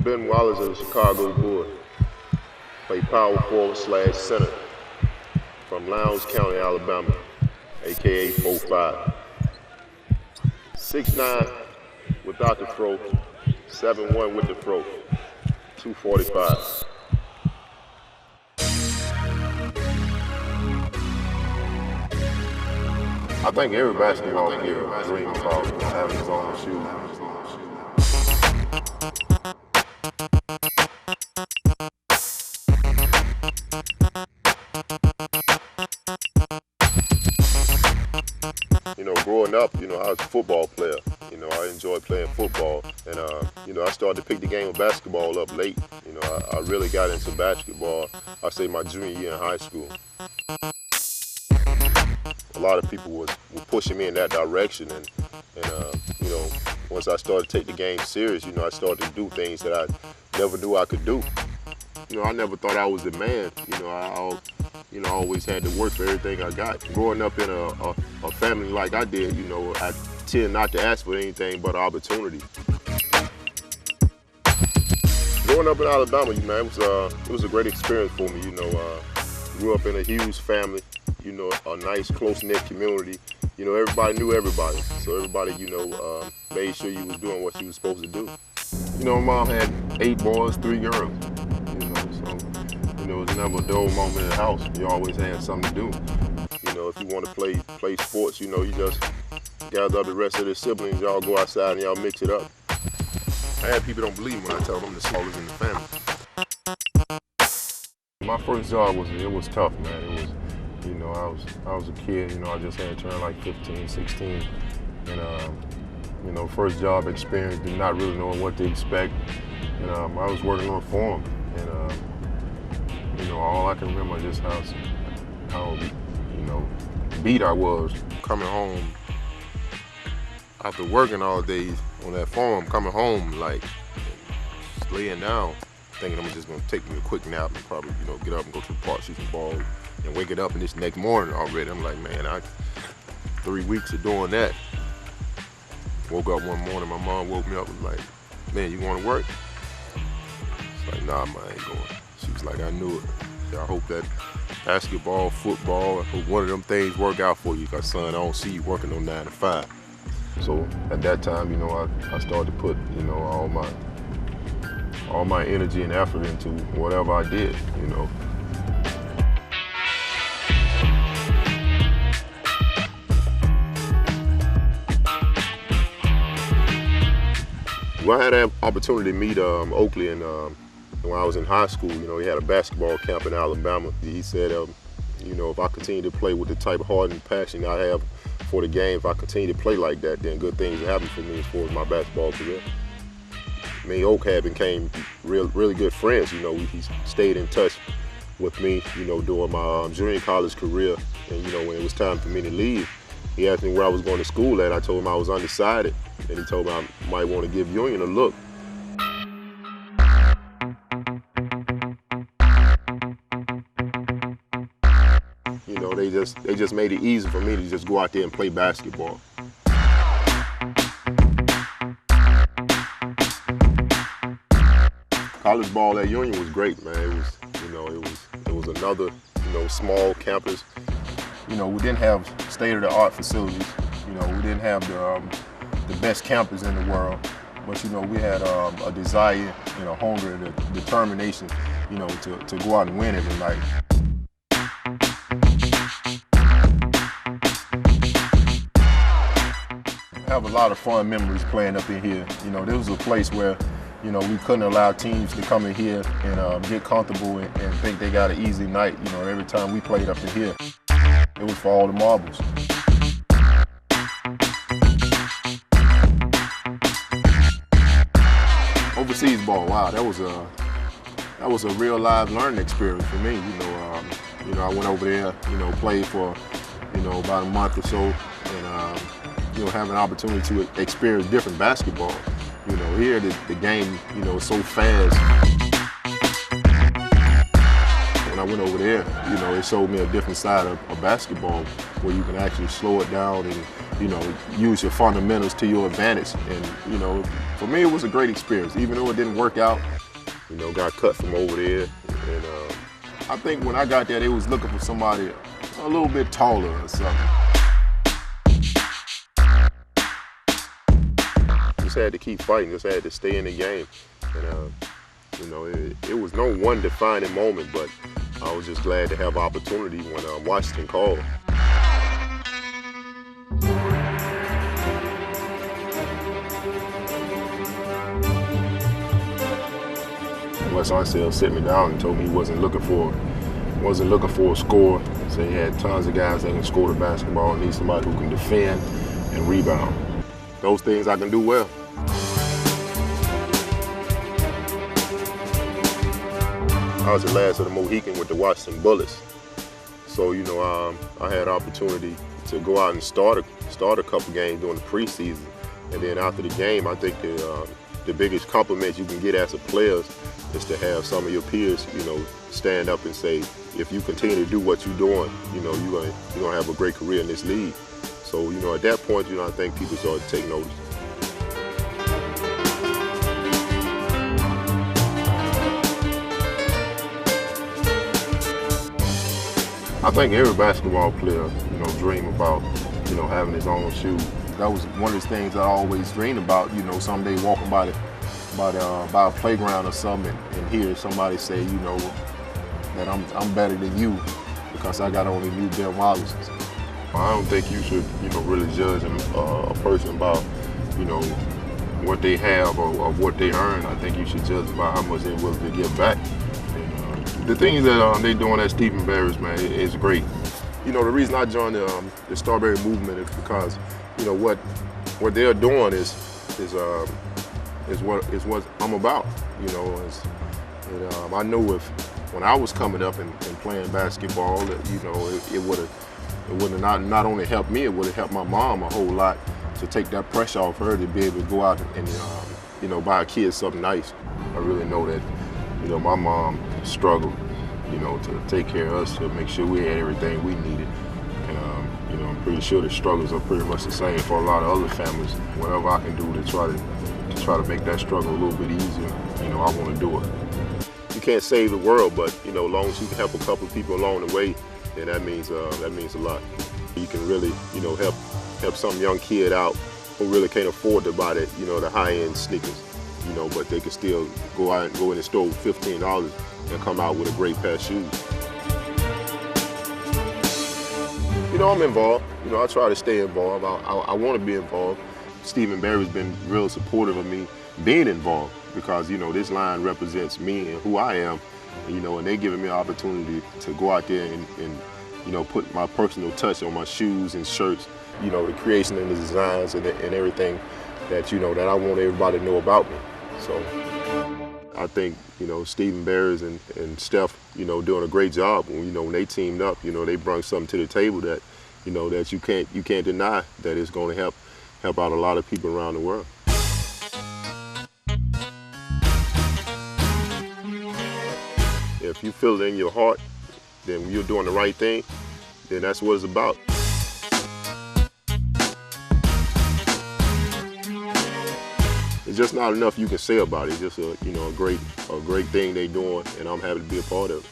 Ben Wallace of the Chicago Bulls. Play power forward / center from Lowndes County, Alabama, aka 4'5". 6'9" without the fro, 7'1" with the fro, 245. I think every basketball player dreams about having his own shoes. You know, growing up, I was a football player. I enjoyed playing football, and I started to pick the game of basketball up late. I really got into basketball, I say my junior year in high school. A lot of people were pushing me in that direction, and once I started to take the game serious, I started to do things that I never knew I could do. I never thought I was the man. I always had to work for everything I got. Growing up in a family like I did, I tend not to ask for anything but opportunity. Growing up in Alabama, it was a great experience for me. Grew up in a huge family, a nice close-knit community. Everybody knew everybody, so everybody, made sure you was doing what you was supposed to do. My mom had 8 boys, 3 girls. It was never a dull moment in the house. You always had something to do. If you want to play sports, you just gather up the rest of the siblings, y'all go outside and y'all mix it up. I had people don't believe when I tell them the smallest in the family. My first job was tough, man. It was, I was a kid, I just had turned like 15, 16. And, first job experience, did not really know what to expect. And I was working on a farm. And, all I can remember is just how beat I was. Coming home after working all day on that farm, coming home like just laying down, thinking I'm just gonna take me a quick nap and probably, get up and go to the park, shoot some ball, and wake it up and this next morning already. I'm like, man, 3 weeks of doing that. Woke up one morning, my mom woke me up and was like, man, you going to work? It's like, nah, man, I ain't going. She was like, I knew it. I hope that basketball, football, I hope one of them things work out for you, because son, I don't see you working on 9 to 5. So at that time, I started to put, all my energy and effort into whatever I did, Well, I had an opportunity to meet Oakley, and when I was in high school, he had a basketball camp in Alabama. He said, if I continue to play with the type of heart and passion I have for the game, if I continue to play like that, then good things will happen for me as far as my basketball career. Me and Oak had became really good friends. He stayed in touch with me, during my junior college career. And, when it was time for me to leave, he asked me where I was going to school at. I told him I was undecided. And he told me I might want to give Union a look. They just made it easy for me to just go out there and play basketball. College ball at Union was great, man. It was another, small campus. We didn't have state-of-the-art facilities. We didn't have the best campus in the world. But, we had a desire and a hunger and a determination, to go out and win every night. I have a lot of fun memories playing up in here. This was a place where, we couldn't allow teams to come in here and get comfortable and think they got an easy night. Every time we played up in here, it was for all the marbles. Overseas ball, wow, that was a real live learning experience for me. I went over there, played for, about a month or so, and have an opportunity to experience different basketball. Here the game, is so fast. When I went over there, it showed me a different side of basketball, where you can actually slow it down and, use your fundamentals to your advantage, and, For me, it was a great experience, even though it didn't work out. You know, got cut from over there, and I think when I got there, they was looking for somebody a little bit taller or something. Just had to keep fighting, just had to stay in the game. And you know, it was no one defining moment, but I was just glad to have opportunity when Washington called. Wes Unseld sit me down and told me he wasn't looking for a score. So he had tons of guys that can score the basketball, need somebody who can defend and rebound. Those things I can do well. I was the last of the Mohican with the Washington Bullets. So, you know, I had opportunity to go out and start a couple games during the preseason. And then after the game, I think the biggest compliment you can get as a player is to have some of your peers, you know, stand up and say, if you continue to do what you're doing, you know, you're gonna have a great career in this league. So, you know, at that point, you know, I think people started to take notice. I think every basketball player, you know, dream about, you know, having his own shoes. That was one of the things I always dreamed about, you know, someday walking by a playground or something and hear somebody say, you know, that I'm better than you because I got only new Ben Wallace's. I don't think you should, you know, really judge a person about, you know, what they have or what they earn. I think you should judge by how much they're willing to give back. And, the things that they're doing at Stephen Barry's, man, is great. You know, the reason I joined the Strawberry movement is because, you know, what they're doing is what I'm about. You know, I know when I was coming up and playing basketball, that, you know, it would have not only helped me, it would have helped my mom a whole lot to take that pressure off her to be able to go out and you know, buy a kid something nice. I really know that, you know, my mom struggled, you know, to take care of us, to make sure we had everything we needed. And you know, I'm pretty sure the struggles are pretty much the same for a lot of other families. Whatever I can do to try to make that struggle a little bit easier, you know, I want to do it. You can't save the world, but, you know, as long as you can help a couple of people along the way, then that means a lot. You can really, you know, help some young kid out who really can't afford to buy that, you know, the high-end sneakers, you know, but they can still go in the store with $15 and come out with a great pair of shoes. You know, I'm involved. You know, I try to stay involved. I want to be involved. Stephen Barry's been real supportive of me being involved because, you know, this line represents me and who I am, you know, and they're giving me an opportunity to go out there and you know, put my personal touch on my shoes and shirts, you know, the creation and the designs and everything that, you know, that I want everybody to know about me. So I think, you know, Stephen Barry's and Steph, you know, doing a great job. You know, when they teamed up, you know, they brought something to the table that, you know, that you can't deny that it's going to help out a lot of people around the world. If you feel it in your heart, then when you're doing the right thing, then that's what it's about. It's just not enough you can say about it. It's just a great thing they're doing, and I'm happy to be a part of it.